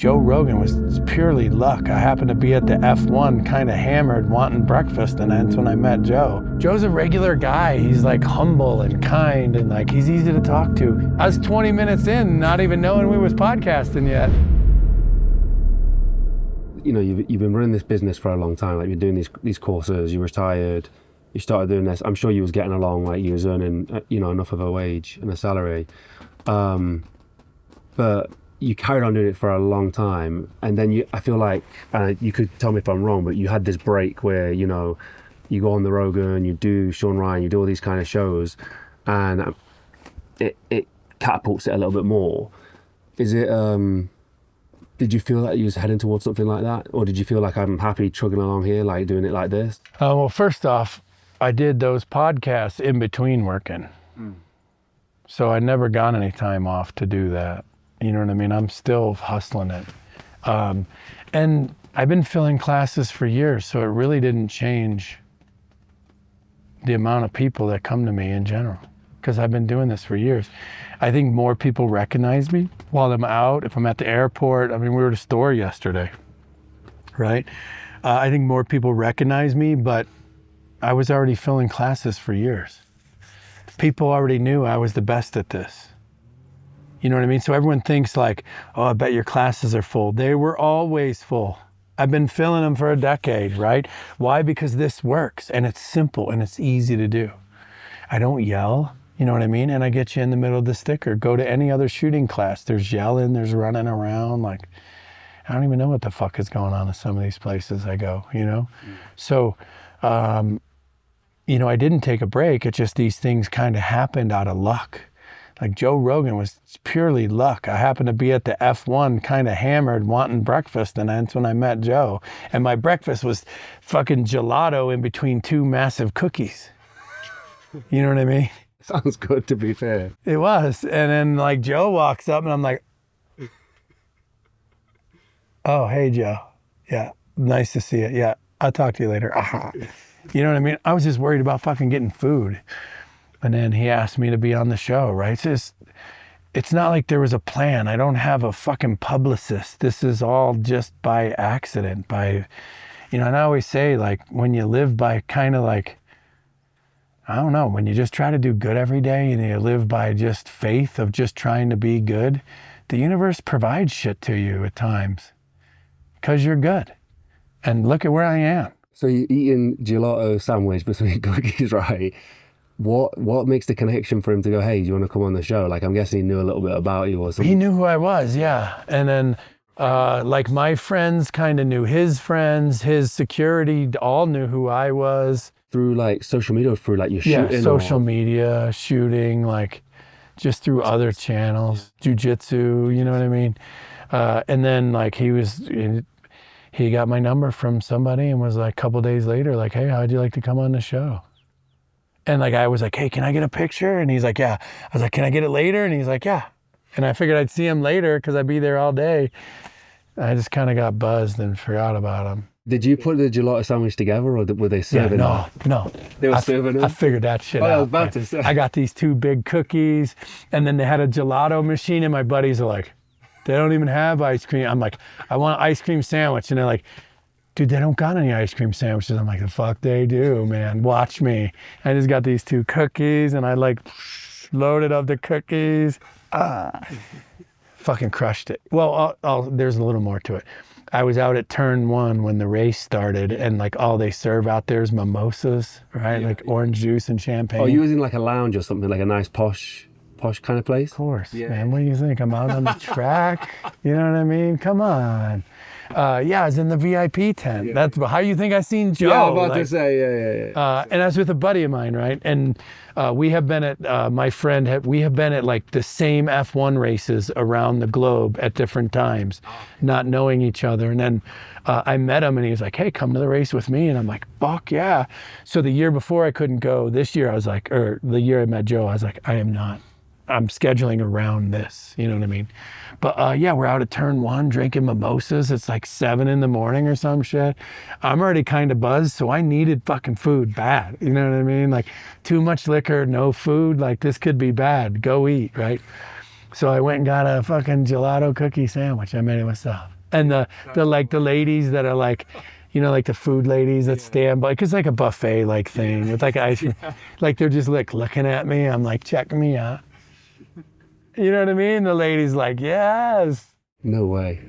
Joe Rogan was purely luck. I happened to be at the F1 kind of hammered wanting breakfast, and that's when I met Joe. Joe's a regular guy. He's like humble and kind and like he's easy to talk to. I was 20 minutes in, not even knowing we was podcasting yet. You know, you've been running this business for a long time. Like, you're doing these courses, you retired, you started doing this. I'm sure you was getting along, like you was earning, enough of a wage and a salary. But you carried on doing it for a long time, and then I feel like, you could tell me if I'm wrong, but you had this break where, you go on the Rogan, you do Sean Ryan, you do all these kind of shows, and it catapults it a little bit more. Is it, did you feel like you was heading towards something like that? Or did you feel like I'm happy trugging along here, like doing it like this? Well, first off, I did those podcasts in between working. So I never got any time off to do that. You know what I mean? I'm still hustling it. And I've been filling classes for years, so it really didn't change the amount of people that come to me in general, because I've been doing this for years. I think more people recognize me while I'm out. If I'm at the airport, I mean, we were at a store yesterday, right? I think more people recognize me, but I was already filling classes for years. People already knew I was the best at this. You know what I mean? So everyone thinks like, oh, I bet your classes are full. They were always full. I've been filling them for a decade, right? Why? Because this works and it's simple and it's easy to do. I don't yell, you know what I mean? And I get you in the middle of the sticker. Go to any other shooting class. There's yelling, there's running around. Like, I don't even know what the fuck is going on in some of these places I go, So, I didn't take a break. It's just these things kind of happened out of luck. Like Joe Rogan was purely luck. I happened to be at the F1 kind of hammered wanting breakfast, and that's when I met Joe. And my breakfast was fucking gelato in between two massive cookies. You know what I mean? Sounds good, to be fair. It was. And then like Joe walks up and I'm like, oh, hey Joe. Yeah, nice to see you. Yeah, I'll talk to you later. You know what I mean? I was just worried about fucking getting food. And then he asked me to be on the show, right? It's not like there was a plan. I don't have a fucking publicist. This is all just by accident, and I always say, like, when you live by kind of like, I don't know, when you just try to do good every day and you live by just faith of just trying to be good, the universe provides shit to you at times because you're good. And look at where I am. So you're eating gelato sandwich between cookies, right? What makes the connection for him to go, hey, do you want to come on the show? Like, I'm guessing he knew a little bit about you or something. He knew who I was, yeah. And then, like, my friends kind of knew his friends, his security all knew who I was. Through, like, social media, through, like, your shooting? Yeah, social media, shooting, like, just through other channels, jiu-jitsu, you know what I mean? And then, like, he got my number from somebody and was like, a couple days later, like, hey, how'd you like to come on the show? And like, I was like, hey, can I get a picture? And he's like, yeah. I was like, can I get it later? And he's like, yeah. And I figured I'd see him later because I'd be there all day. I just kind of got buzzed and forgot about him. Did you put the gelato sandwich together, or were they serving it? No. They were serving it? I figured that shit out. I was about to say. I got these two big cookies, and then they had a gelato machine, and my buddies are like, they don't even have ice cream. I'm like, I want an ice cream sandwich. And they're like, dude, they don't got any ice cream sandwiches. I'm like, the fuck they do, man. Watch me. I just got these two cookies and I like loaded up the cookies. Fucking crushed it. Well, there's a little more to it. I was out at turn 1 when the race started, and like all they serve out there is mimosas, right? Yeah. Like orange juice and champagne. Oh, you was in like a lounge or something, like a nice posh kind of place? Of course, man. What do you think? I'm out on the track. You know what I mean? Come on. I was in the VIP tent. Yeah. That's how you think I seen Joe. Yeah, I'm about to say, yeah. And I was with a buddy of mine, right? And we have been at, we have been at like the same F1 races around the globe at different times, not knowing each other. And then I met him and he was like, hey, come to the race with me. And I'm like, fuck yeah. So the year before I couldn't go. This year I was like, or the year I met Joe, I was like, I am not. I'm scheduling around this, you know what I mean? But we're out at turn 1 drinking mimosas. It's like 7 a.m. or some shit. I'm already kind of buzzed, so I needed fucking food bad. You know what I mean? Like, too much liquor, no food, like this could be bad. Go eat, right? So I went and got a fucking gelato cookie sandwich. I made it myself. And the ladies that are like, you know, like the food ladies that stand by, cause like a buffet like thing with like ice cream, like they're just like looking at me. I'm like, check me out. You know what I mean? The lady's like, yes. No way.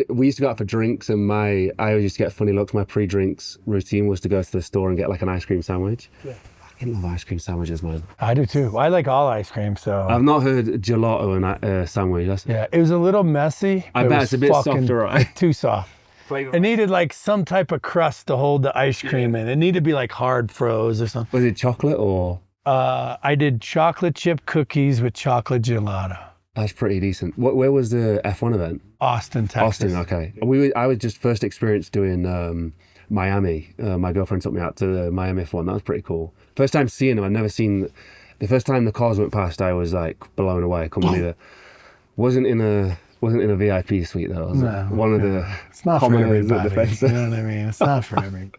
We used to go out for drinks, and I always used to get funny looks. My pre-drinks routine was to go to the store and get like an ice cream sandwich. Yeah. I fucking love ice cream sandwiches, man. I do too. I like all ice cream, so. I've not heard gelato and sandwich. Yeah, it was a little messy. I bet it's a bit softer, right? Too soft. It needed like some type of crust to hold the ice cream in. It needed to be like hard froze or something. Was it chocolate or? I did chocolate chip cookies with chocolate gelato. That's pretty decent. Where was the F1 event? Austin, Texas. Austin, okay. I was just first experienced doing Miami. My girlfriend took me out to the Miami F1. That was pretty cool. First time seeing them. I'd never seen. The first time the cars went past, I was like blown away. I couldn't believe it. Wasn't in a VIP suite though. Was one of the. It's not for everybody. You know what I mean? It's not for everybody.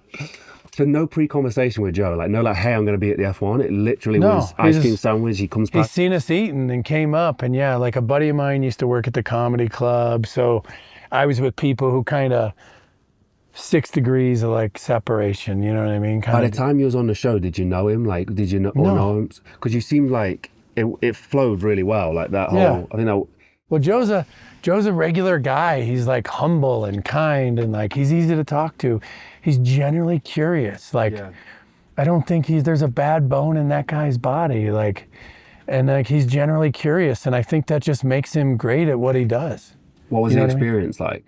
So no pre-conversation with Joe, like no like, hey, I'm going to be at the F1. It literally was ice cream sandwich. He comes back. He's seen us eating and came up, and yeah, like a buddy of mine used to work at the comedy club, so I was with people who kind of 6 degrees of like separation. You know what I mean? By the time you was on the show, did you know him? Like, did you know him? Because you seemed like it flowed really well. Like that whole. Yeah. I think that. Well, Joe's a regular guy. He's like humble and kind, and like he's easy to talk to. He's genuinely curious. Like, I don't think there's a bad bone in that guy's body. Like, and like he's generally curious, and I think that just makes him great at what he does. What was the experience like?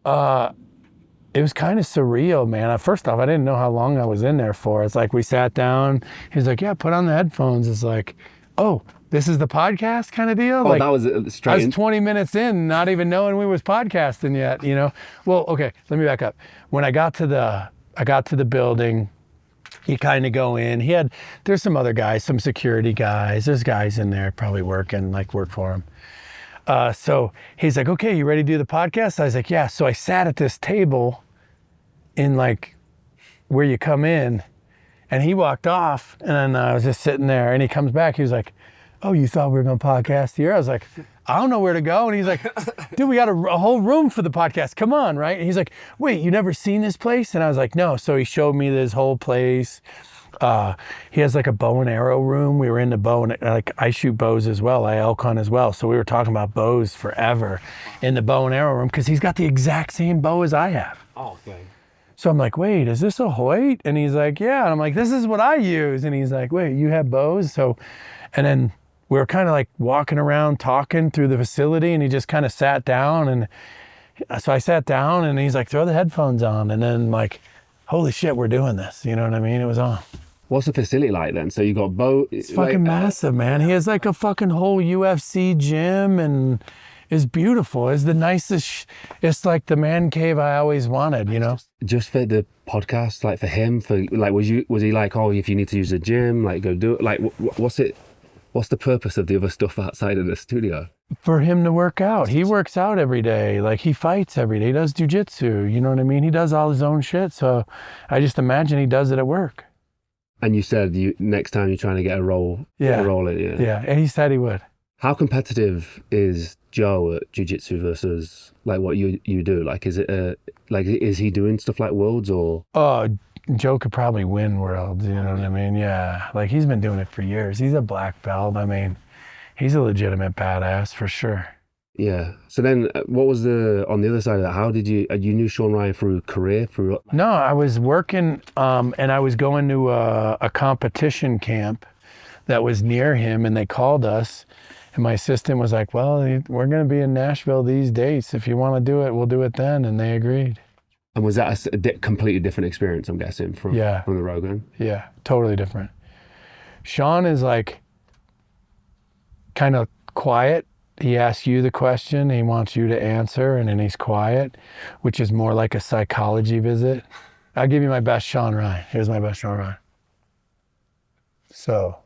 It was kind of surreal, man. First off, I didn't know how long I was in there for. It's like we sat down. He's like, "Yeah, put on the headphones." It's like, "Oh, this is the podcast kind of deal." Oh, like, that was straight. I was 20 minutes in, not even knowing we was podcasting yet. You know. Well, okay. Let me back up. When I got to the building, you kind of go in. There's some other guys, some security guys. There's guys in there probably work for him. So he's like, "Okay, you ready to do the podcast?" I was like, "Yeah." So I sat at this table in like where you come in, and he walked off, and then I was just sitting there, and he comes back. He was like, "Oh, you thought we were going to podcast here?" I was like, "I don't know where to go." And he's like, "Dude, we got a whole room for the podcast. Come on," right? And he's like, "Wait, you never seen this place?" And I was like, "No." So he showed me this whole place. He has like a bow and arrow room. We were into bow and like I shoot bows as well. I elk hunt as well. So we were talking about bows forever in the bow and arrow room because he's got the exact same bow as I have. Oh, okay. So I'm like, "Wait, is this a Hoyt?" And he's like, "Yeah." And I'm like, "This is what I use." And he's like, "Wait, you have bows?" So, and then we were kind of like walking around talking through the facility, and he just kind of sat down. And so I sat down, and he's like, "Throw the headphones on." And then like, holy shit, we're doing this. You know what I mean? It was on. What's the facility like then? So you got boat. It's fucking massive, man. He has like a fucking whole UFC gym, and it's beautiful. It's the nicest. It's like the man cave I always wanted, you know? Just for the podcast, like for him, was he like, "Oh, if you need to use the gym, like go do it." Like, what's the purpose of the other stuff outside of the studio? For him to work out. He works out every day. Like he fights every day. He does jujitsu. You know what I mean? He does all his own shit. So I just imagine he does it at work. And you said next time you're trying to get a role. Yeah. Yeah. And he said he would. How competitive is Joe at jiu-jitsu versus like what you do? Like, is he doing stuff like Worlds or? Oh, Joe could probably win Worlds. You know what I mean? Yeah. Like he's been doing it for years. He's a black belt. I mean, he's a legitimate badass for sure. Yeah. So then what was on the other side of that? How did you knew Sean Ryan through career? No, I was working and I was going to a competition camp that was near him, and they called us, and my assistant was like, "Well, we're going to be in Nashville these dates. If you want to do it, we'll do it then." And they agreed. And was that a completely different experience, I'm guessing, from the Rogan? Yeah, totally different. Sean is like kind of quiet. He asks you the question, he wants you to answer, and then he's quiet, which is more like a psychology visit. I'll give you my best Sean Ryan. Here's my best Sean Ryan. So,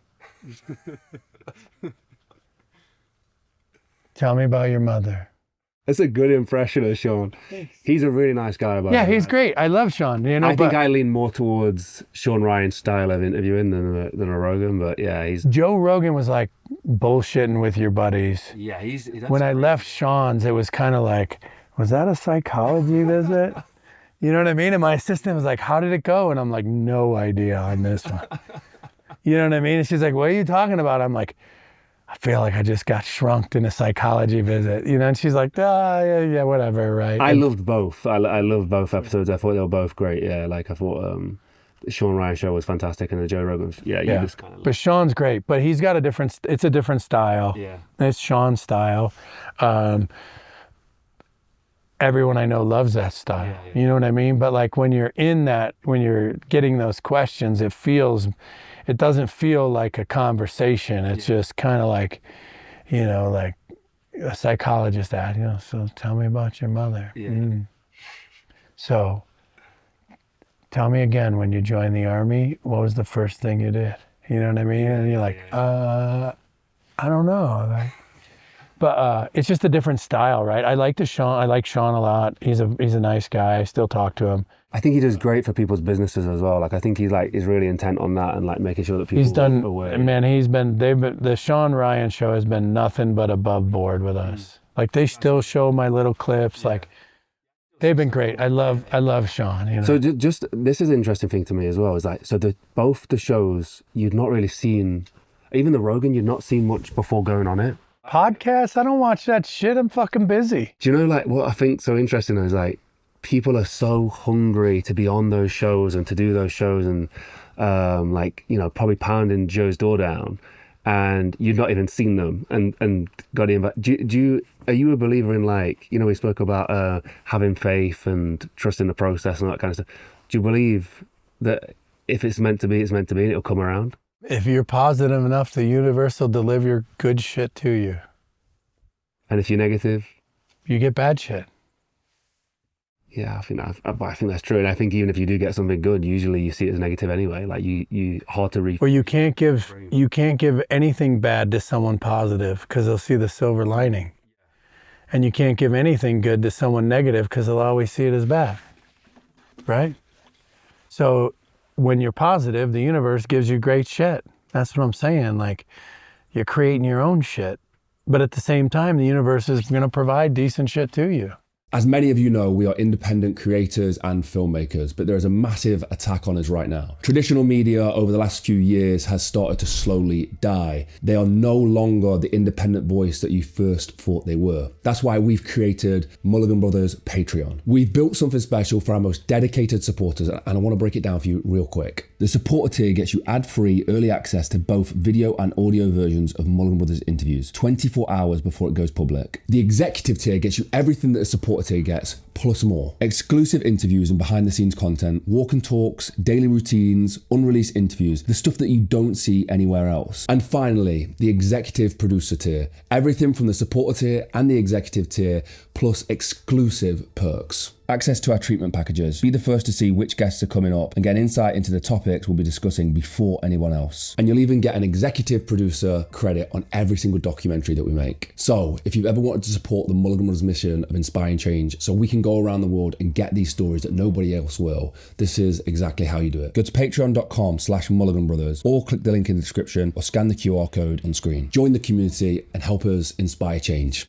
tell me about your mother. That's a good impression of Sean. He's a really nice guy. Yeah, he's great. I love Sean. You know, I think I lean more towards Sean Ryan's style of interviewing than a Rogan, but yeah, Joe Rogan was like bullshitting with your buddies. Yeah, when I left Sean's, it was kind of like, was that a psychology visit? You know what I mean? And my assistant was like, how did it go? And I'm like, no idea on this one. You know what I mean? And she's like, what are you talking about? I'm like, I feel like I just got shrunked in a psychology visit, you know? And she's like, yeah, whatever, right? I loved both. I loved both episodes. I thought they were both great. Yeah, like I thought the Sean Ryan show was fantastic, and the Joe Rogan, you just kind of. But Sean's great, but he's got it's a different style. Yeah, it's Sean's style. Everyone I know loves that style. Yeah. You know what I mean? But like when you're in that, when you're getting those questions, it doesn't feel like a conversation. It's just kind of like, you know, like a psychologist that, you know, so tell me about your mother. Yeah. So tell me again, when you joined the Army, what was the first thing you did? You know what I mean? And you're like, I don't know. Like, but it's just a different style, right? I like Sean a lot. He's a nice guy. I still talk to him. I think he does great for people's businesses as well. Like I think he's really intent on that and like making sure that people are aware. Man, the Sean Ryan show has been nothing but above board with us. Like they still show my little clips. Like they've been great. I love Sean. You know? So just this is an interesting thing to me as well. Is like both the shows you'd not really seen, even the Rogan you'd not seen much before going on it. Podcasts, I don't watch that shit. I'm fucking busy. Do you know like what I think so interesting is like people are so hungry to be on those shows and to do those shows and like, you know, probably pounding Joe's door down and you've not even seen them and got invited. Are you a believer in like, you know, we spoke about having faith and trusting the process and all that kind of stuff. Do you believe that if it's meant to be, it's meant to be and it'll come around? If you're positive enough, the universe will deliver good shit to you. And if you're negative? You get bad shit. Yeah, I think that's true. And I think even if you do get something good, usually you see it as negative anyway. Like you hard to read. Well, you can't give anything bad to someone positive because they'll see the silver lining. And you can't give anything good to someone negative because they'll always see it as bad. Right? So when you're positive, the universe gives you great shit. That's what I'm saying. Like you're creating your own shit. But at the same time, the universe is going to provide decent shit to you. As many of you know, we are independent creators and filmmakers, but there is a massive attack on us right now. Traditional media over the last few years has started to slowly die. They are no longer the independent voice that you first thought they were. That's why we've created Mulligan Brothers Patreon. We've built something special for our most dedicated supporters, and I want to break it down for you real quick. The supporter tier gets you ad-free early access to both video and audio versions of Mulligan Brothers interviews 24 hours before it goes public. The executive tier gets you everything that a supporter tier gets, plus more. Exclusive interviews and behind the scenes content, walk and talks, daily routines, unreleased interviews, the stuff that you don't see anywhere else. And finally, the executive producer tier. Everything from the supporter tier and the executive tier, plus exclusive perks. Access to our treatment packages. Be the first to see which guests are coming up and get insight into the topics we'll be discussing before anyone else. And you'll even get an executive producer credit on every single documentary that we make. So if you've ever wanted to support the Mulligan Brothers mission of inspiring change so we can go around the world and get these stories that nobody else will, this is exactly how you do it. Go to patreon.com/Mulligan Brothers or click the link in the description or scan the QR code on screen. Join the community and help us inspire change.